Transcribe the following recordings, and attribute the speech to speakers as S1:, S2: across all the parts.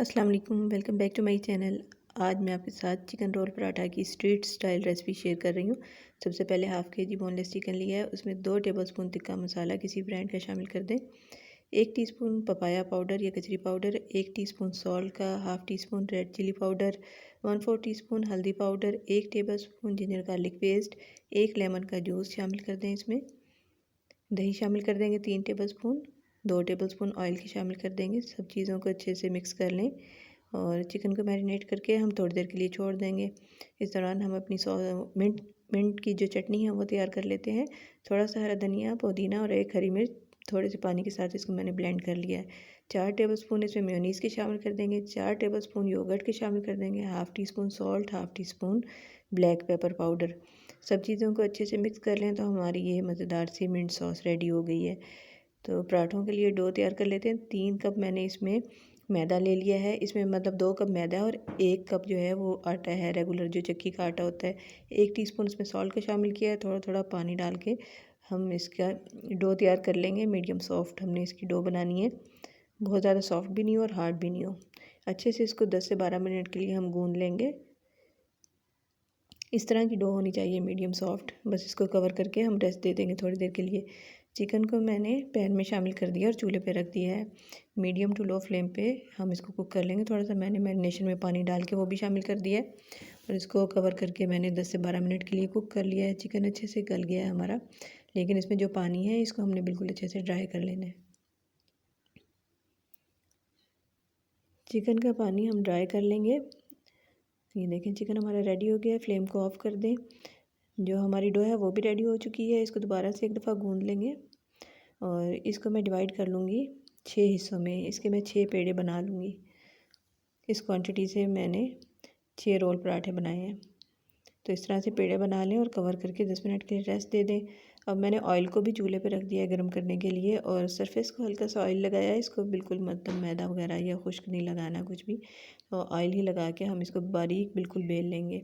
S1: अस्सलाम वालेकुम, welcome back to my channel. आज मैं आपके साथ चिकन रोल पराठा की स्ट्रीट स्टाइल रेसिपी शेयर कर रही हूँ। सबसे पहले हाफ़ के जी बोनलेस चिकन लिया है, उसमें 2 टेबलस्पून तिक्का मसाला किसी ब्रांड का शामिल कर दें। 1 टीस्पून पपाया पाउडर या कचरी पाउडर, 1 टीस्पून सॉल्ट का, half teaspoon red chilli powder, 1/4 teaspoon हल्दी powder, 1 tablespoon ginger garlic paste, 1 lemon का जूस शामिल कर दें। इसमें दही शामिल कर देंगे 3 टेबलस्पून, 2 टेबलस्पून ऑयल की शामिल कर देंगे। सब चीज़ों को अच्छे से मिक्स कर लें और चिकन को मैरिनेट करके हम थोड़ी देर के लिए छोड़ देंगे। इस दौरान हम अपनी मिंट मिंट की जो चटनी है वो तैयार कर लेते हैं। थोड़ा सा हरा धनिया, पुदीना और 1 हरी मिर्च थोड़े से पानी के साथ इसको मैंने ब्लेंड कर लिया है। 4 टेबलस्पून इसमें मेयोनीज़ के शामिल कर देंगे, 4 टेबलस्पून योगर्ट के शामिल कर देंगे, half tea spoon salt, half tea spoon black pepper powder. सब चीज़ों को अच्छे से मिक्स कर लें तो हमारी ये मज़ेदार सी मिंट सॉस रेडी हो गई है। तो पराठों के लिए डो तैयार कर लेते हैं। 3 कप मैंने इसमें मैदा ले लिया है। इसमें मतलब 2 कप मैदा और 1 कप जो है वो आटा है, रेगुलर जो चक्की का आटा होता है। 1 टीस्पून इसमें सॉल्ट का शामिल किया है। थोड़ा-थोड़ा पानी डाल के हम इसका डो तैयार कर लेंगे। मीडियम सॉफ्ट हमने इसकी डो बनानी है। बहुत ज़्यादा सॉफ्ट भी नहीं हो और हार्ड भी नहीं हो। अच्छे से इसको 10 से 12 मिनट के लिए हम गूँध लेंगे। इस तरह की डो होनी चाहिए मीडियम सॉफ्ट। बस इसको कवर करके हम रेस्ट दे देंगे थोड़ी देर के लिए। चिकन को मैंने पैन में शामिल कर दिया और चूल्हे पे रख दिया है। मीडियम टू लो फ्लेम पे हम इसको कुक कर लेंगे। थोड़ा सा मैंने मैरिनेशन में पानी डाल के वो भी शामिल कर दिया है और इसको कवर करके मैंने 10 से 12 मिनट के लिए कुक कर लिया है। चिकन अच्छे से गल गया है हमारा, लेकिन इसमें जो पानी है इसको हमने बिल्कुल अच्छे से ड्राई कर लेना है। चिकन का पानी हम ड्राई कर लेंगे। ये देखें चिकन हमारा रेडी हो गया है। फ्लेम को ऑफ़ कर दें। जो हमारी डो है वो भी रेडी हो चुकी है। इसको दोबारा से एक दफ़ा गूँध लेंगे और इसको मैं डिवाइड कर लूँगी 6 हिस्सों में। इसके मैं 6 पेड़े बना लूँगी। इस क्वांटिटी से मैंने 6 रोल पराठे बनाए हैं। तो इस तरह से पेड़े बना लें और कवर करके 10 मिनट के लिए रेस्ट दे दें। अब मैंने ऑयल को भी चूल्हे पे रख दिया है गर्म करने के लिए और सरफेस को हल्का सा ऑयल लगाया है। इसको बिल्कुल मतलब मैदा वगैरह या खुश्क नहीं लगाना कुछ भी, तो ऑयल ही लगा के हम इसको बारीक बिल्कुल बेल लेंगे।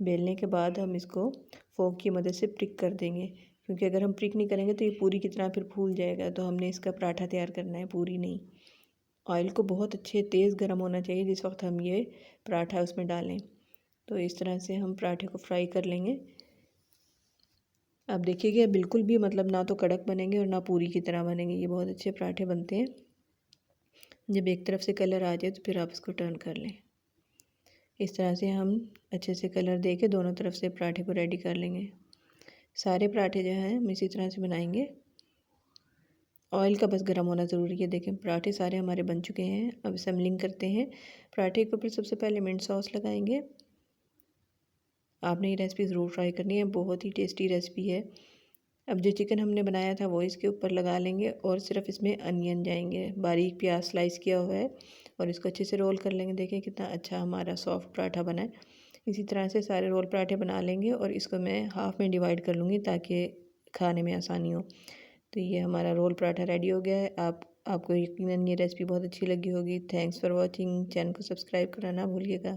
S1: बेलने के बाद हम इसको फोक की मदद से प्रिक कर देंगे, क्योंकि अगर हम प्रिक नहीं करेंगे तो ये पूरी की तरह फिर फूल जाएगा। तो हमने इसका पराठा तैयार करना है, पूरी नहीं। ऑयल को बहुत अच्छे तेज़ गर्म होना चाहिए जिस वक्त हम ये पराठा उसमें डालें। तो इस तरह से हम पराठे को फ्राई कर लेंगे। अब देखिएगा बिल्कुल भी मतलब ना तो कड़क बनेंगे और ना पूरी की तरह बनेंगे। ये बहुत अच्छे पराठे बनते हैं। जब एक तरफ से कलर आ जाए तो फिर आप इसको टर्न कर लें। इस तरह से हम अच्छे से कलर दे के दोनों तरफ से पराठे को रेडी कर लेंगे। सारे पराठे जो हैं हम इसी तरह से बनाएंगे। ऑयल का बस गर्म होना ज़रूरी है। देखें पराठे सारे हमारे बन चुके हैं। अब असेंबलिंग करते हैं। पराठे के ऊपर सबसे पहले मिंट सॉस लगाएंगे। आपने ये रेसिपी ज़रूर ट्राई करनी है, बहुत ही टेस्टी रेसिपी है। अब जो चिकन हमने बनाया था वो इसके ऊपर लगा लेंगे और सिर्फ इसमें अनियन जाएंगे, बारीक प्याज स्लाइस किया हुआ है, और इसको अच्छे से रोल कर लेंगे। देखें कितना अच्छा हमारा सॉफ्ट पराठा बना है। इसी तरह से सारे रोल पराठे बना लेंगे और इसको मैं हाफ़ में डिवाइड कर लूँगी ताकि खाने में आसानी हो। तो ये हमारा रोल पराठा रेडी हो गया है। आपको यकीनन ये रेसिपी बहुत अच्छी लगी होगी। Thanks for watching. चैनल को सब्सक्राइब करना ना भूलिएगा।